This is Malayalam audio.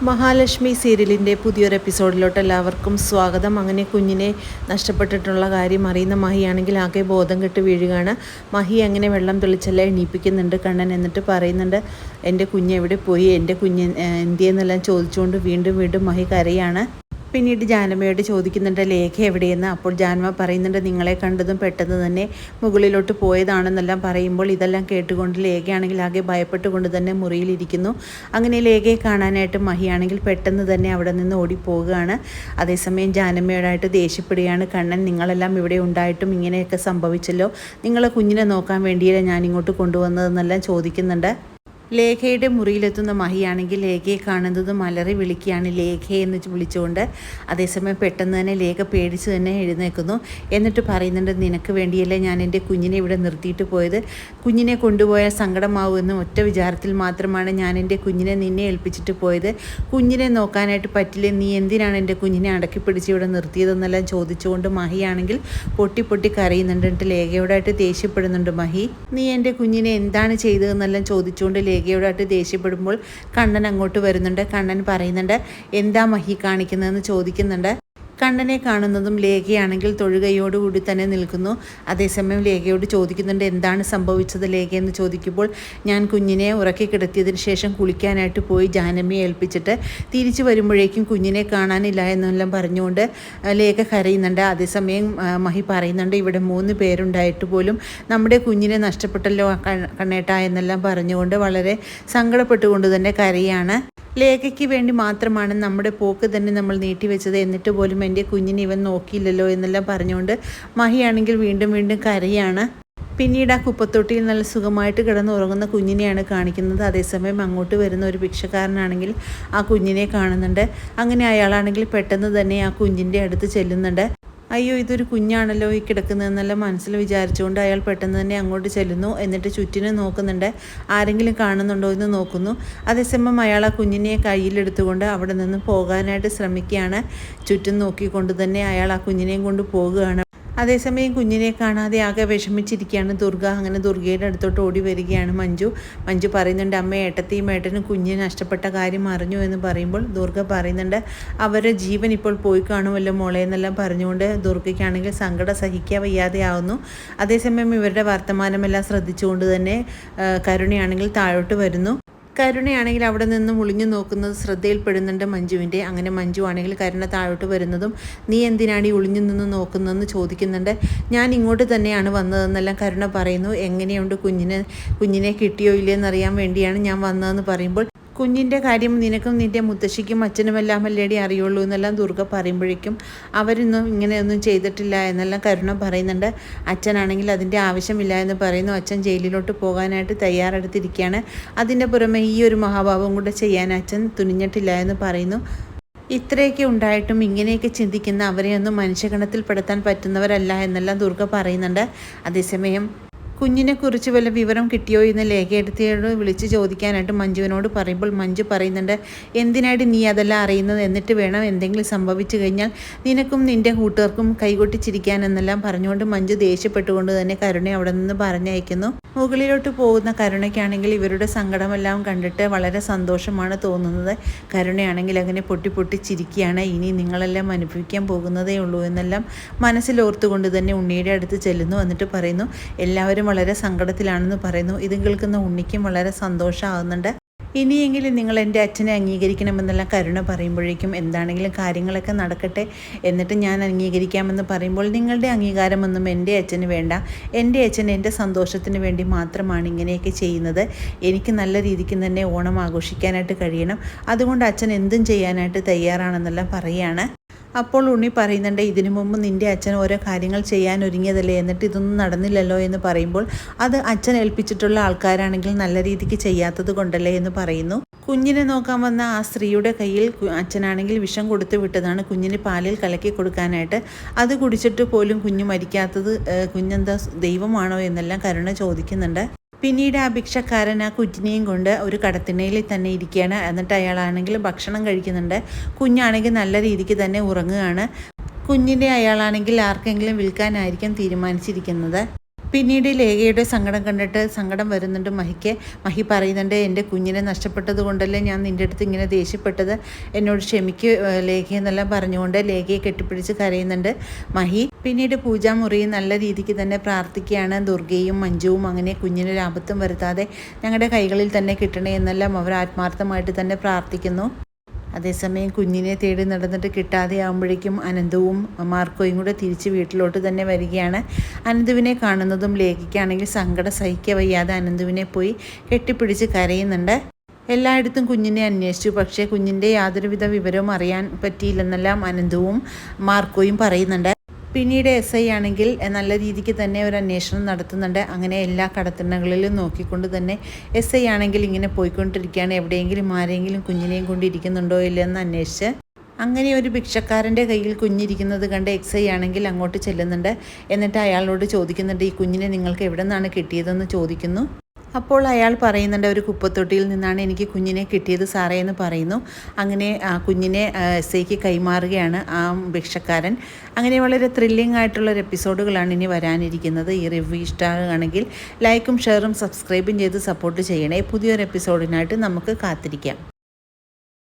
മഹാലക്ഷ്മി സീരിയലിൻ്റെ പുതിയൊരു എപ്പിസോഡിലോട്ട് എല്ലാവർക്കും സ്വാഗതം. അങ്ങനെ കുഞ്ഞിനെ നഷ്ടപ്പെട്ടിട്ടുള്ള കാര്യം അറിയുന്ന മഹിയാണെങ്കിൽ ആകെ ബോധം കെട്ട് വീഴുകയാണ്. മഹി അങ്ങനെ വെള്ളം തെളിച്ചെല്ലാം എണീപ്പിക്കുന്നുണ്ട് കണ്ണൻ. എന്നിട്ട് പറയുന്നുണ്ട്, എൻ്റെ കുഞ്ഞ് എവിടെ പോയി, എൻ്റെ കുഞ്ഞ് എന്തിയെന്നെല്ലാം ചോദിച്ചുകൊണ്ട് വീണ്ടും വീണ്ടും മഹി കരയാണ്. പിന്നീട് ജാനമ്മയോട് ചോദിക്കുന്നുണ്ട് ലേഖ എവിടെയെന്ന്. അപ്പോൾ ജാനമ്മ പറയുന്നുണ്ട്, നിങ്ങളെ കണ്ടതും പെട്ടെന്ന് തന്നെ മുകളിലോട്ട് പോയതാണെന്നെല്ലാം പറയുമ്പോൾ ഇതെല്ലാം കേട്ടുകൊണ്ട് ലേഖയാണെങ്കിൽ ആകെ ഭയപ്പെട്ടുകൊണ്ട് തന്നെ മുറിയിലിരിക്കുന്നു. അങ്ങനെ ലേഖയെ കാണാനായിട്ട് മഹിയാണെങ്കിൽ പെട്ടെന്ന് തന്നെ അവിടെ നിന്ന് ഓടിപ്പോവുകയാണ്. അതേസമയം ജാനമ്മയോടായിട്ട് ദേഷ്യപ്പെടുകയാണ് കണ്ണൻ. നിങ്ങളെല്ലാം ഇവിടെ ഉണ്ടായിട്ടും ഇങ്ങനെയൊക്കെ സംഭവിച്ചല്ലോ, നിങ്ങളെ കുഞ്ഞിനെ നോക്കാൻ വേണ്ടിയല്ലേ ഞാൻ ഇങ്ങോട്ട് കൊണ്ടുവന്നതെന്നെല്ലാം ചോദിക്കുന്നുണ്ട്. ലേഖയുടെ മുറിയിലെത്തുന്ന മഹിയാണെങ്കിൽ ലേഖയെ കാണുന്നതും അലറി വിളിക്കുകയാണ് ലേഖയെ എന്ന് വിളിച്ചുകൊണ്ട്. അതേസമയം പെട്ടെന്ന് തന്നെ ലേഖ പേടിച്ച് തന്നെ എഴുന്നേൽക്കുന്നു. എന്നിട്ട് പറയുന്നുണ്ട്, നിനക്ക് വേണ്ടിയല്ലേ ഞാൻ എൻ്റെ കുഞ്ഞിനെ ഇവിടെ നിർത്തിയിട്ട് പോയത്, കുഞ്ഞിനെ കൊണ്ടുപോയാൽ സങ്കടമാവുമെന്നും ഒറ്റ വിചാരത്തിൽ മാത്രമാണ് ഞാൻ എൻ്റെ കുഞ്ഞിനെ നിന്നെ ഏൽപ്പിച്ചിട്ട് പോയത്. കുഞ്ഞിനെ നോക്കാനായിട്ട് പറ്റില്ലേ, നീ എന്തിനാണ് എൻ്റെ കുഞ്ഞിനെ അടക്കി പിടിച്ച് ഇവിടെ നിർത്തിയതെന്നെല്ലാം ചോദിച്ചുകൊണ്ട് മഹിയാണെങ്കിൽ പൊട്ടി പൊട്ടി കരയുന്നുണ്ട്. എന്നിട്ട് ലേഖയോടായിട്ട് ദേഷ്യപ്പെടുന്നുണ്ട് മഹി. നീ എൻ്റെ കുഞ്ഞിനെ എന്താണ് ചെയ്തതെന്നെല്ലാം ചോദിച്ചുകൊണ്ട് ലേഖയോടായിട്ട് ദേഷ്യപ്പെടുമ്പോൾ കണ്ണൻ അങ്ങോട്ട് വരുന്നുണ്ട്. കണ്ണൻ പറയുന്നുണ്ട്, എന്താ മഹി കാണിക്കുന്നതെന്ന് ചോദിക്കുന്നുണ്ട്. കണ്ണനെ കാണുന്നതും ലേഖയാണെങ്കിൽ തൊഴുകയോടുകൂടി തന്നെ നിൽക്കുന്നു. അതേസമയം ലേഖയോട് ചോദിക്കുന്നുണ്ട്, എന്താണ് സംഭവിച്ചത് ലേഖ എന്ന് ചോദിക്കുമ്പോൾ, ഞാൻ കുഞ്ഞിനെ ഉറക്കി കിടത്തിയതിന് ശേഷം കുളിക്കാനായിട്ട് പോയി ജാനമ്മയെ ഏൽപ്പിച്ചിട്ട് തിരിച്ചു വരുമ്പോഴേക്കും കുഞ്ഞിനെ കാണാനില്ല എന്നെല്ലാം പറഞ്ഞുകൊണ്ട് ലേഖ കരയുന്നുണ്ട്. അതേസമയം മഹി പറയുന്നുണ്ട്, ഇവിടെ 3 പേരുണ്ടായിട്ട് പോലും നമ്മുടെ കുഞ്ഞിനെ നഷ്ടപ്പെട്ടല്ലോ കണ്ണേട്ട എന്നെല്ലാം പറഞ്ഞുകൊണ്ട് വളരെ സങ്കടപ്പെട്ടുകൊണ്ട് തന്നെ കരയാണ്. ലേഖയ്ക്ക് വേണ്ടി മാത്രമാണ് നമ്മുടെ പോക്ക് തന്നെ നമ്മൾ നീട്ടിവെച്ചത്, എന്നിട്ട് പോലും എൻ്റെ കുഞ്ഞിനെ ഇവൻ നോക്കിയില്ലല്ലോ എന്നെല്ലാം പറഞ്ഞുകൊണ്ട് മഹിയാണെങ്കിൽ വീണ്ടും വീണ്ടും കരയാണ്. പിന്നീട് ആ കുപ്പത്തൊട്ടിയിൽ നല്ല സുഖമായിട്ട് കിടന്നുറങ്ങുന്ന കുഞ്ഞിനെയാണ് കാണിക്കുന്നത്. അതേസമയം അങ്ങോട്ട് വരുന്ന ഒരു ഭിക്ഷക്കാരനാണെങ്കിൽ ആ കുഞ്ഞിനെ കാണുന്നുണ്ട്. അങ്ങനെ അയാളാണെങ്കിൽ പെട്ടെന്ന് തന്നെ ആ കുഞ്ഞിൻ്റെ അടുത്ത് ചെല്ലുന്നുണ്ട്. അയ്യോ, ഇതൊരു കുഞ്ഞാണല്ലോ ഈ കിടക്കുന്നതെന്നെല്ലാം മനസ്സിൽ വിചാരിച്ചുകൊണ്ട് അയാൾ പെട്ടെന്ന് തന്നെ അങ്ങോട്ട് ചെല്ലുന്നു. എന്നിട്ട് ചുറ്റിനും നോക്കുന്നുണ്ട്, ആരെങ്കിലും കാണുന്നുണ്ടോ എന്ന് നോക്കുന്നു. അതേസമയം അയാൾ ആ കുഞ്ഞിനെ കയ്യിലെടുത്തുകൊണ്ട് അവിടെ നിന്ന് പോകാനായിട്ട് ശ്രമിക്കുകയാണ്. ചുറ്റും നോക്കിക്കൊണ്ട് തന്നെ അയാൾ ആ കുഞ്ഞിനെയും കൊണ്ട് പോകുകയാണ്. അതേസമയം കുഞ്ഞിനെ കാണാതെ ആകെ വിഷമിച്ചിരിക്കുകയാണ് ദുർഗ. അങ്ങനെ ദുർഗയുടെ അടുത്തോട്ട് ഓടി വരികയാണ് മഞ്ജു പറയുന്നുണ്ട്, അമ്മ ഏട്ടത്തെയും ഏട്ടനും കുഞ്ഞിനെ നഷ്ടപ്പെട്ട കാര്യം അറിഞ്ഞു എന്ന് പറയുമ്പോൾ ദുർഗ പറയുന്നുണ്ട്, അവരുടെ ജീവൻ ഇപ്പോൾ പോയി കാണുമല്ലോ മോളെ എന്നെല്ലാം പറഞ്ഞുകൊണ്ട് ദുർഗയ്ക്കാണെങ്കിൽ സങ്കടം സഹിക്കാൻ വയ്യാതെ ആവുന്നു. അതേസമയം ഇവരുടെ വർത്തമാനമെല്ലാം ശ്രദ്ധിച്ചുകൊണ്ട് തന്നെ കരുണയാണെങ്കിൽ താഴോട്ട് വരുന്നു. കരുണയാണെങ്കിൽ അവിടെ നിന്നും ഒളിഞ്ഞു നോക്കുന്നത് ശ്രദ്ധയിൽപ്പെടുന്നുണ്ട് മഞ്ജുവിൻ്റെ. അങ്ങനെ മഞ്ജു ആണെങ്കിൽ കരുണ താഴോട്ട് വരുന്നതും, നീ എന്തിനാണ് ഈ ഒളിഞ്ഞു നിന്ന് നോക്കുന്നതെന്ന് ചോദിക്കുന്നുണ്ട്. ഞാൻ ഇങ്ങോട്ട് തന്നെയാണ് വന്നതെന്നെല്ലാം കരുണ പറയുന്നു. എങ്ങനെയുണ്ട് കുഞ്ഞിനെ കിട്ടിയോ ഇല്ലയെന്നറിയാൻ വേണ്ടിയാണ് ഞാൻ വന്നതെന്ന് പറയുമ്പോൾ, കുഞ്ഞിൻ്റെ കാര്യം നിനക്കും നിൻ്റെ മുത്തശ്ശിക്കും അച്ഛനുമെല്ലാം അല്ലേടി അറിയുള്ളൂ എന്നെല്ലാം ദുർഗ പറയുമ്പോഴേക്കും, അവരൊന്നും ഇങ്ങനെയൊന്നും ചെയ്തിട്ടില്ല എന്നെല്ലാം കരുണ പറയുന്നുണ്ട്. അച്ഛനാണെങ്കിൽ അതിൻ്റെ ആവശ്യമില്ല എന്ന് പറയുന്നു. അച്ഛൻ ജയിലിലോട്ട് പോകാനായിട്ട് തയ്യാറെടുത്തിരിക്കുകയാണ്. അതിൻ്റെ പുറമെ ഈ ഒരു മഹാഭാവം കൂടെ ചെയ്യാൻ അച്ഛൻ തുനിഞ്ഞിട്ടില്ല എന്ന് പറയുന്നു. ഇത്രയൊക്കെ ഉണ്ടായിട്ടും ഇങ്ങനെയൊക്കെ ചിന്തിക്കുന്ന അവരെയൊന്നും മനുഷ്യഗണത്തിൽപ്പെടുത്താൻ പറ്റുന്നവരല്ല എന്നെല്ലാം ദുർഗ പറയുന്നുണ്ട്. അതേസമയം കുഞ്ഞിനെക്കുറിച്ച് വല്ല വിവരം കിട്ടിയോ എന്ന് ലേഖയെടുത്തിയോട് വിളിച്ച് ചോദിക്കാനായിട്ട് മഞ്ജുവിനോട് പറയുമ്പോൾ മഞ്ജു പറയുന്നുണ്ട്, എന്തിനായിട്ട് നീ അതെല്ലാം അറിയുന്നത്, എന്നിട്ട് വേണം എന്തെങ്കിലും സംഭവിച്ചു കഴിഞ്ഞാൽ നിനക്കും നിൻ്റെ കൂട്ടുകാർക്കും കൈകൊട്ടിച്ചിരിക്കാൻ എന്നെല്ലാം പറഞ്ഞുകൊണ്ട് മഞ്ജു ദേഷ്യപ്പെട്ടുകൊണ്ട് തന്നെ കരുണയെ അവിടെ നിന്ന് പറഞ്ഞയക്കുന്നു. മുകളിലോട്ട് പോകുന്ന കരുണയ്ക്കാണെങ്കിൽ ഇവരുടെ സങ്കടമെല്ലാം കണ്ടിട്ട് വളരെ സന്തോഷമാണ് തോന്നുന്നത്. കരുണയാണെങ്കിൽ അങ്ങനെ പൊട്ടി ചിരിക്കുകയാണ്. ഇനി നിങ്ങളെല്ലാം അനുഭവിക്കാൻ പോകുന്നതേ ഉള്ളൂ എന്നെല്ലാം മനസ്സിലോർത്തുകൊണ്ട് തന്നെ ഉണ്ണിയുടെ അടുത്ത് ചെല്ലുന്നു. എന്നിട്ട് പറയുന്നു, എല്ലാവരും വളരെ സങ്കടത്തിലാണെന്ന് പറയുന്നു. ഇത് കേൾക്കുന്ന ഉണ്ണിക്കും വളരെ സന്തോഷമാകുന്നുണ്ട്. ഇനിയെങ്കിലും നിങ്ങൾ എൻ്റെ അച്ഛനെ അംഗീകരിക്കണമെന്നെല്ലാം കരുണ പറയുമ്പോഴേക്കും, എന്താണെങ്കിലും കാര്യങ്ങളൊക്കെ നടക്കട്ടെ, എന്നിട്ട് ഞാൻ അംഗീകരിക്കാമെന്ന് പറയുമ്പോൾ, നിങ്ങളുടെ അംഗീകാരമൊന്നും എൻ്റെ അച്ഛന് വേണ്ട, എൻ്റെ അച്ഛൻ എൻ്റെ സന്തോഷത്തിന് വേണ്ടി മാത്രമാണ് ഇങ്ങനെയൊക്കെ ചെയ്യുന്നത്. എനിക്ക് നല്ല രീതിക്ക് തന്നെ ഓണം ആഘോഷിക്കാനായിട്ട് കഴിയണം, അതുകൊണ്ട് അച്ഛൻ എന്തും ചെയ്യാനായിട്ട് തയ്യാറാണെന്നെല്ലാം പറയുകയാണ്. അപ്പോൾ ഉണ്ണി പറയുന്നുണ്ട്, ഇതിനു മുമ്പ് നിൻ്റെ അച്ഛൻ ഓരോ കാര്യങ്ങൾ ചെയ്യാൻ ഒരുങ്ങിയതല്ലേ, എന്നിട്ട് ഇതൊന്നും നടന്നില്ലല്ലോ എന്ന് പറയുമ്പോൾ, അത് അച്ഛൻ ഏൽപ്പിച്ചിട്ടുള്ള ആൾക്കാരാണെങ്കിൽ നല്ല രീതിക്ക് ചെയ്യാത്തത് കൊണ്ടല്ലേ എന്ന് പറയുന്നു. കുഞ്ഞിനെ നോക്കാൻ വന്ന ആ സ്ത്രീയുടെ കയ്യിൽ അച്ഛനാണെങ്കിൽ വിഷം കൊടുത്തു വിട്ടതാണ് കുഞ്ഞിന് പാലിൽ കലക്കി കൊടുക്കാനായിട്ട്. അത് കുടിച്ചിട്ട് പോലും കുഞ്ഞ് മരിക്കാത്തത് കുഞ്ഞെന്താ ദൈവമാണോ എന്നെല്ലാം കരുണ ചോദിക്കുന്നുണ്ട്. പിന്നീട് ആ ഭിക്ഷക്കാരൻ ആ കുഞ്ഞിനെയും കൊണ്ട് ഒരു കടത്തിണ്ണയിൽ തന്നെ ഇരിക്കുകയാണ്. എന്നിട്ട് അയാളാണെങ്കിൽ ഭക്ഷണം കഴിക്കുന്നുണ്ട്. കുഞ്ഞാണെങ്കിൽ നല്ല രീതിക്ക് തന്നെ ഉറങ്ങുകയാണ്. കുഞ്ഞിനെ അയാളാണെങ്കിൽ ആർക്കെങ്കിലും വിൽക്കാനായിരിക്കും തീരുമാനിച്ചിരിക്കുന്നത്. പിന്നീട് ലേഖയുടെ സങ്കടം കണ്ടിട്ട് സങ്കടം വരുന്നുണ്ട് മഹിക്ക്. മഹി പറയുന്നുണ്ട്, എൻ്റെ കുഞ്ഞിനെ നഷ്ടപ്പെട്ടത് കൊണ്ടല്ലേ ഞാൻ നിൻ്റെ അടുത്ത് ഇങ്ങനെ ദേഷ്യപ്പെട്ടത്, എന്നോട് ക്ഷമിക്ക് ലേഖ എന്നെല്ലാം പറഞ്ഞുകൊണ്ട് ലേഖയെ കെട്ടിപ്പിടിച്ച് കരയുന്നുണ്ട് മഹി. പിന്നീട് പൂജാമുറിയിൽ നല്ല രീതിക്ക് തന്നെ പ്രാർത്ഥിക്കുകയാണ്. ദുർഗയും മഞ്ജുവും അങ്ങനെ കുഞ്ഞിനൊരു ആപത്തും വരുത്താതെ ഞങ്ങളുടെ കൈകളിൽ തന്നെ കിട്ടണേ എന്നെല്ലാം അവർ ആത്മാർത്ഥമായിട്ട് തന്നെ പ്രാർത്ഥിക്കുന്നു. അതേസമയം കുഞ്ഞിനെ തേടി നടന്നിട്ട് കിട്ടാതെ ആകുമ്പോഴേക്കും അനന്തവും മാർക്കോയും കൂടെ തിരിച്ച് വീട്ടിലോട്ട് തന്നെ വരികയാണ്. അനന്തുവിനെ കാണുന്നതും ലേഖയ്ക്കാണെങ്കിൽ സങ്കടം സഹിക്കാൻ വയ്യാതെ അനന്തുവിനെ പോയി കെട്ടിപ്പിടിച്ച് കരയുന്നുണ്ട്. എല്ലായിടത്തും കുഞ്ഞിനെ അന്വേഷിച്ചു, പക്ഷേ കുഞ്ഞിൻ്റെ യാതൊരുവിധ വിവരവും അറിയാൻ പറ്റിയില്ലെന്നെല്ലാം അനന്തവും മാർക്കോയും പറയുന്നുണ്ട്. പിന്നീട് എസ് ഐ ആണെങ്കിൽ നല്ല രീതിക്ക് തന്നെ ഒരു അന്വേഷണം നടത്തുന്നുണ്ട്. അങ്ങനെ എല്ലാ കടത്തിണ്ണകളിലും നോക്കിക്കൊണ്ട് തന്നെ എസ് ഐ ആണെങ്കിൽ ഇങ്ങനെ പോയിക്കൊണ്ടിരിക്കുകയാണ്. എവിടെയെങ്കിലും ആരെങ്കിലും കുഞ്ഞിനെയും കൊണ്ടിരിക്കുന്നുണ്ടോ ഇല്ലെന്ന് അന്വേഷിച്ച്. അങ്ങനെ ഒരു ഭിക്ഷക്കാരൻ്റെ കയ്യിൽ കുഞ്ഞിരിക്കുന്നത് കണ്ട് എക്സ് ഐ ആണെങ്കിൽ അങ്ങോട്ട് ചെല്ലുന്നുണ്ട്. എന്നിട്ട് അയാളോട് ചോദിക്കുന്നുണ്ട്, ഈ കുഞ്ഞിനെ നിങ്ങൾക്ക് എവിടെ നിന്നാണ് കിട്ടിയതെന്ന് ചോദിക്കുന്നു. അപ്പോൾ അയാൾ പറയുന്നുണ്ട്, ഒരു കുപ്പത്തൊട്ടിയിൽ നിന്നാണ് എനിക്ക് കുഞ്ഞിനെ കിട്ടിയത് സാറേ എന്ന് പറയുന്നു. അങ്ങനെ ആ കുഞ്ഞിനെ എസ് ഐക്ക് കൈമാറുകയാണ് ആ ഭിക്ഷക്കാരൻ. അങ്ങനെ വളരെ ത്രില്ലിംഗ് ആയിട്ടുള്ളൊരു എപ്പിസോഡുകളാണ് ഇനി വരാനിരിക്കുന്നത്. ഈ റിവ്യൂ ഇഷ്ടമാണെങ്കിൽ ലൈക്കും ഷെയറും സബ്സ്ക്രൈബും ചെയ്ത് സപ്പോർട്ട് ചെയ്യണേ. പുതിയൊരു എപ്പിസോഡിനായിട്ട് നമുക്ക് കാത്തിരിക്കാം.